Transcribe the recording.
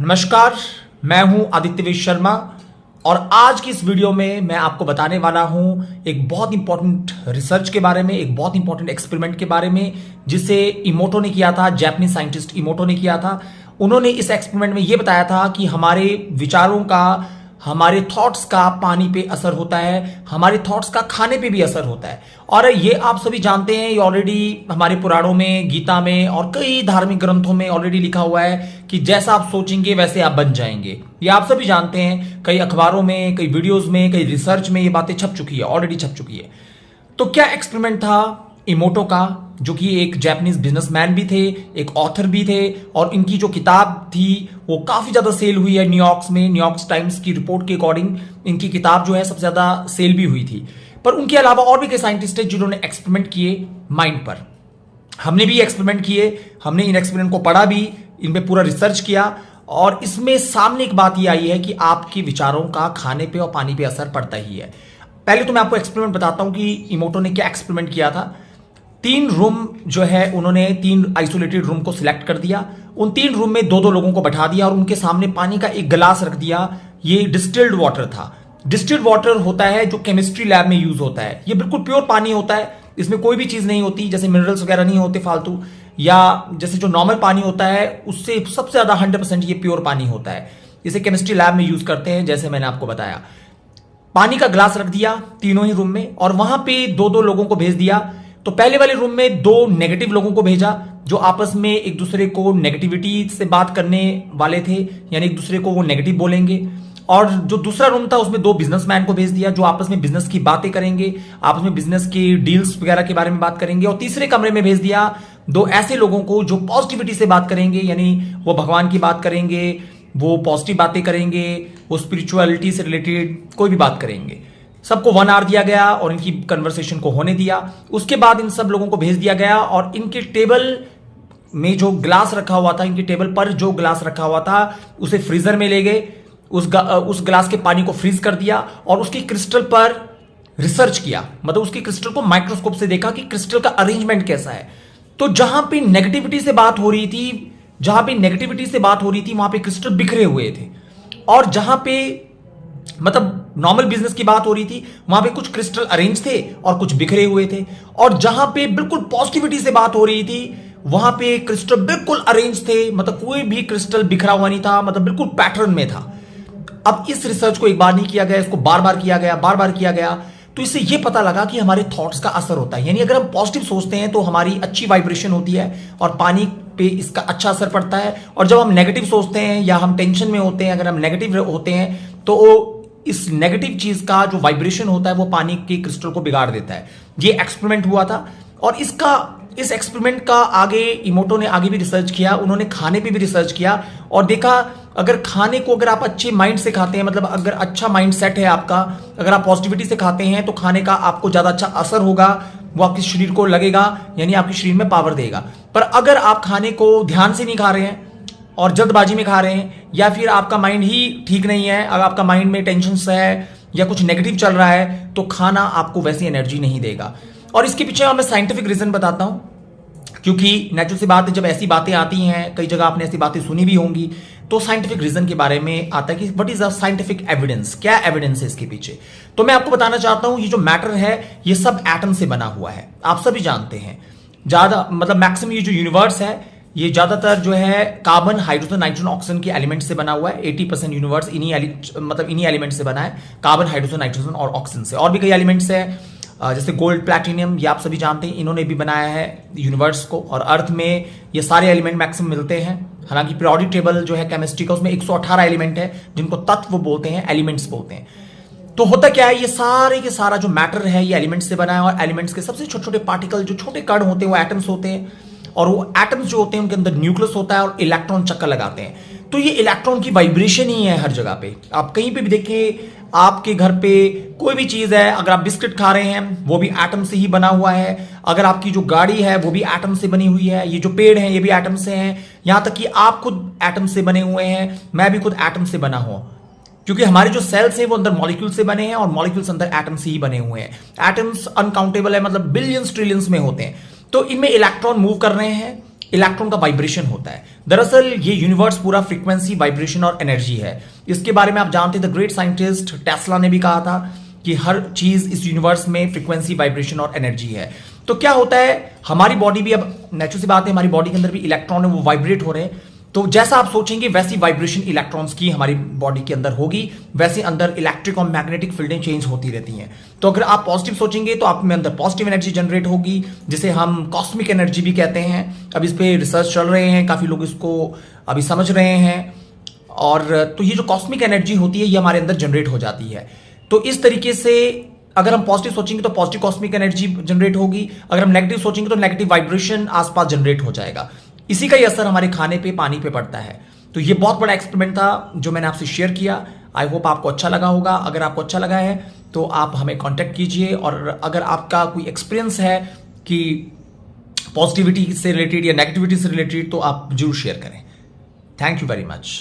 नमस्कार, मैं हूं आदित्य वेश शर्मा और आज की इस वीडियो में मैं आपको बताने वाला हूं एक बहुत इंपॉर्टेंट रिसर्च के बारे में, एक बहुत इंपॉर्टेंट एक्सपेरिमेंट के बारे में जिसे इमोटो ने किया था। जापानीज साइंटिस्ट इमोटो ने किया था। उन्होंने इस एक्सपेरिमेंट में यह बताया था कि हमारे विचारों का, हमारे थॉट्स का पानी पे असर होता है, हमारे थॉट्स का खाने पे भी असर होता है। और ये आप सभी जानते हैं, ये ऑलरेडी हमारे पुराणों में, गीता में और कई धार्मिक ग्रंथों में ऑलरेडी लिखा हुआ है कि जैसा आप सोचेंगे वैसे आप बन जाएंगे। ये आप सभी जानते हैं, कई अखबारों में, कई वीडियोज में, कई रिसर्च में ये बातें छप चुकी है, ऑलरेडी छप चुकी है। तो क्या एक्सपेरिमेंट था इमोटो का, जो कि एक जापानीज बिजनेसमैन भी थे, एक ऑथर भी थे, और इनकी जो किताब थी वो काफी ज्यादा सेल हुई है न्यूयॉर्क में। न्यूयॉर्क टाइम्स की रिपोर्ट के अकॉर्डिंग इनकी किताब जो है सबसे ज्यादा सेल भी हुई थी। पर उनके अलावा और भी कई साइंटिस्ट हैं जिन्होंने एक्सपेरिमेंट किए माइंड पर। हमने भी एक्सपेरिमेंट किए, हमने इन एक्सपेरिमेंट को पढ़ा भी, इन पे पूरा रिसर्च किया, और इसमें सामने एक बात ये आई है कि आपके विचारों का खाने पे और पानी पे असर पड़ता ही है। पहले तो मैं आपको एक्सपेरिमेंट बताता हूं कि इमोटो ने क्या एक्सपेरिमेंट किया था। 3 रूम जो है, उन्होंने 3 आइसोलेटेड रूम को सिलेक्ट कर दिया। उन 3 रूम में 2-2 लोगों को बैठा दिया और उनके सामने पानी का एक गिलास रख दिया। ये डिस्टिल्ड वाटर था। डिस्टिल्ड वाटर होता है जो केमिस्ट्री लैब में यूज होता है। ये बिल्कुल प्योर पानी होता है, इसमें कोई भी चीज नहीं होती, जैसे मिनरल्स वगैरह नहीं होते फालतू, या जैसे जो नॉर्मल पानी होता है उससे सबसे ज्यादा 100% ये प्योर पानी होता है। इसे केमिस्ट्री लैब में यूज करते हैं, जैसे मैंने आपको बताया। पानी का ग्लास रख दिया तीनों ही रूम में, और वहां पे 2-2 लोगों को भेज दिया। तो पहले वाले रूम में 2 नेगेटिव लोगों को भेजा जो आपस में एक दूसरे को नेगेटिविटी से बात करने वाले थे, यानी एक दूसरे को वो नेगेटिव बोलेंगे। और जो दूसरा रूम था उसमें 2 बिजनेसमैन को भेज दिया जो आपस में बिजनेस की बातें करेंगे, आपस में बिजनेस की डील्स वगैरह के बारे में बात करेंगे। और तीसरे कमरे में भेज दिया 2 ऐसे लोगों को जो पॉजिटिविटी से बात करेंगे, यानी वो भगवान की बात करेंगे, वो पॉजिटिव बातें करेंगे, वो स्पिरिचुअलिटी से रिलेटेड कोई भी बात करेंगे। सबको 1 आवर दिया गया और इनकी कन्वर्सेशन को होने दिया। उसके बाद इन सब लोगों को भेज दिया गया और इनके टेबल में जो ग्लास रखा हुआ था, इनके टेबल पर जो ग्लास रखा हुआ था उसे फ्रीजर में ले गए। उस ग्लास के पानी को फ्रीज कर दिया और उसकी क्रिस्टल पर रिसर्च किया, मतलब उसकी क्रिस्टल को माइक्रोस्कोप से देखा कि क्रिस्टल का अरेंजमेंट कैसा है। तो जहां पे नेगेटिविटी से बात हो रही थी, वहां पे क्रिस्टल बिखरे हुए थे, और जहां पे मतलब नॉर्मल बिजनेस की बात हो रही थी वहां पे कुछ क्रिस्टल अरेंज थे और कुछ बिखरे हुए थे। और जहां पे बिल्कुल पॉजिटिविटी से बात हो रही थी वहां पे क्रिस्टल बिल्कुल अरेंज थे, मतलब कोई भी क्रिस्टल बिखरा हुआ नहीं था, मतलब बिल्कुल पैटर्न में था। अब इस रिसर्च को एक बार नहीं किया गया, इसको बार बार किया गया। तो इससे यह पता लगा कि हमारे थॉट्स का असर होता है, यानी अगर हम पॉजिटिव सोचते हैं तो हमारी अच्छी वाइब्रेशन होती है और पानी पे इसका अच्छा असर पड़ता है। और जब हम नेगेटिव सोचते हैं या हम टेंशन में होते हैं, अगर हम नेगेटिव होते हैं तो इस नेगेटिव चीज का जो वाइब्रेशन होता है वो पानी के क्रिस्टल को बिगाड़ देता है। ये एक्सपेरिमेंट हुआ था और इस एक्सपेरिमेंट का आगे इमोटो ने आगे भी रिसर्च किया। उन्होंने खाने पे भी रिसर्च किया और देखा अगर खाने को अगर आप अच्छे माइंड से खाते हैं, मतलब अगर अच्छा माइंड सेट है आपका, अगर आप पॉजिटिविटी से खाते हैं तो खाने का आपको ज्यादा अच्छा असर होगा, वो आपके शरीर को लगेगा, यानी आपके शरीर में पावर देगा। पर अगर आप खाने को ध्यान से नहीं खा रहे हैं और जल्दबाजी में खा रहे हैं, या फिर आपका माइंड ही ठीक नहीं है, अगर आपका माइंड में टेंशन है या कुछ नेगेटिव चल रहा है, तो खाना आपको वैसी एनर्जी नहीं देगा। और इसके पीछे मैं साइंटिफिक रीजन बताता हूं, क्योंकि नेचुरल सी बात है, जब ऐसी बातें आती हैं, कई जगह आपने ऐसी बातें सुनी भी होंगी, तो साइंटिफिक रीजन के बारे में आता है कि what is the scientific evidence, क्या एविडेंस है इसके पीछे। तो मैं आपको बताना चाहता हूं, ये जो मैटर है ये सब एटम से बना हुआ है, आप सभी जानते हैं। ज्यादा मतलब मैक्सिमम ये जो यूनिवर्स है ये ज्यादातर जो है कार्बन, हाइड्रोजन, नाइट्रोजन, ऑक्सीजन के एलिमेंट से बना हुआ है। 80% यूनिवर्स इन्हीं एलिमेंट से बना है, कार्बन, हाइड्रोजन, नाइट्रोजन और ऑक्सीजन से। और भी कई एलिमेंट्स है जैसे गोल्ड, प्लैटिनियम, ये आप सभी जानते हैं, इन्होंने भी बनाया है यूनिवर्स को। और अर्थ में ये सारे एलिमेंट मैक्सिमम मिलते हैं। हालांकि पीरियोडिक टेबल जो है केमिस्ट्री का, उसमें 118 एलिमेंट है जिनको तत्व बोलते हैं, एलिमेंट्स बोलते हैं। तो होता क्या है, ये सारे के सारा जो मैटर है ये एलिमेंट्स से बना है, और एलिमेंट्स के सबसे छोटे छोटे पार्टिकल, जो छोटे कण होते हैं वो एटम्स होते हैं, और वो एटम्स जो होते हैं उनके अंदर न्यूक्लियस होता है और इलेक्ट्रॉन चक्कर लगाते हैं। तो ये इलेक्ट्रॉन की वाइब्रेशन ही है हर जगह पे। आप कहीं पे भी देखिए, आपके घर पे कोई भी चीज है, अगर आप बिस्किट खा रहे हैं वो भी एटम से ही बना हुआ है, अगर आपकी जो गाड़ी है वो भी एटम से बनी हुई है, ये जो पेड़ है ये भी एटम से हैं, यहां तक कि आप खुद एटम से बने हुए हैं, मैं भी खुद एटम से बना हूं, क्योंकि हमारे जो सेल्स हैं वो अंदर मॉलिक्यूल से बने हैं और मॉलिक्यूल्स अंदर एटम से ही बने हुए हैं। एटम्स अनकाउंटेबल है, मतलब बिलियंस ट्रिलियंस में होते हैं। तो इनमें इलेक्ट्रॉन मूव कर रहे हैं इलेक्ट्रॉन का वाइब्रेशन होता है। दरअसल ये यूनिवर्स पूरा फ्रीक्वेंसी, वाइब्रेशन और एनर्जी है। इसके बारे में आप जानते हैं, द ग्रेट साइंटिस्ट टेस्ला ने भी कहा था कि हर चीज इस यूनिवर्स में फ्रीक्वेंसी, वाइब्रेशन और एनर्जी है। तो क्या होता है, हमारी बॉडी भी, अब नेचुरल सी बात है, हमारी बॉडी के अंदर भी इलेक्ट्रॉन है, वो वाइब्रेट हो रहे हैं। तो जैसा आप सोचेंगे वैसी वाइब्रेशन इलेक्ट्रॉन्स की हमारी बॉडी के अंदर होगी, वैसे अंदर इलेक्ट्रिक और मैग्नेटिक फील्डें चेंज होती रहती हैं। तो अगर आप पॉजिटिव सोचेंगे तो आप में अंदर पॉजिटिव एनर्जी जनरेट होगी, जिसे हम कॉस्मिक एनर्जी भी कहते हैं। अब इस पे रिसर्च चल रहे हैं, काफी लोग इसको अभी समझ रहे हैं। और तो ये जो कॉस्मिक एनर्जी होती है ये हमारे अंदर जनरेट हो जाती है। तो इस तरीके से अगर हम पॉजिटिव सोचेंगे तो पॉजिटिव कॉस्मिक एनर्जी जनरेट होगी, अगर हम नेगेटिव सोचेंगे तो नेगेटिव वाइब्रेशन आसपास जनरेट हो जाएगा। इसी का ही असर हमारे खाने पे, पानी पे पड़ता है। तो ये बहुत बड़ा एक्सपेरिमेंट था जो मैंने आपसे शेयर किया। आई होप आपको अच्छा लगा होगा। अगर आपको अच्छा लगा है तो आप हमें कांटेक्ट कीजिए, और अगर आपका कोई एक्सपीरियंस है कि पॉजिटिविटी से रिलेटेड या नेगेटिविटी से रिलेटेड तो आप जरूर शेयर करें। Thank you very much.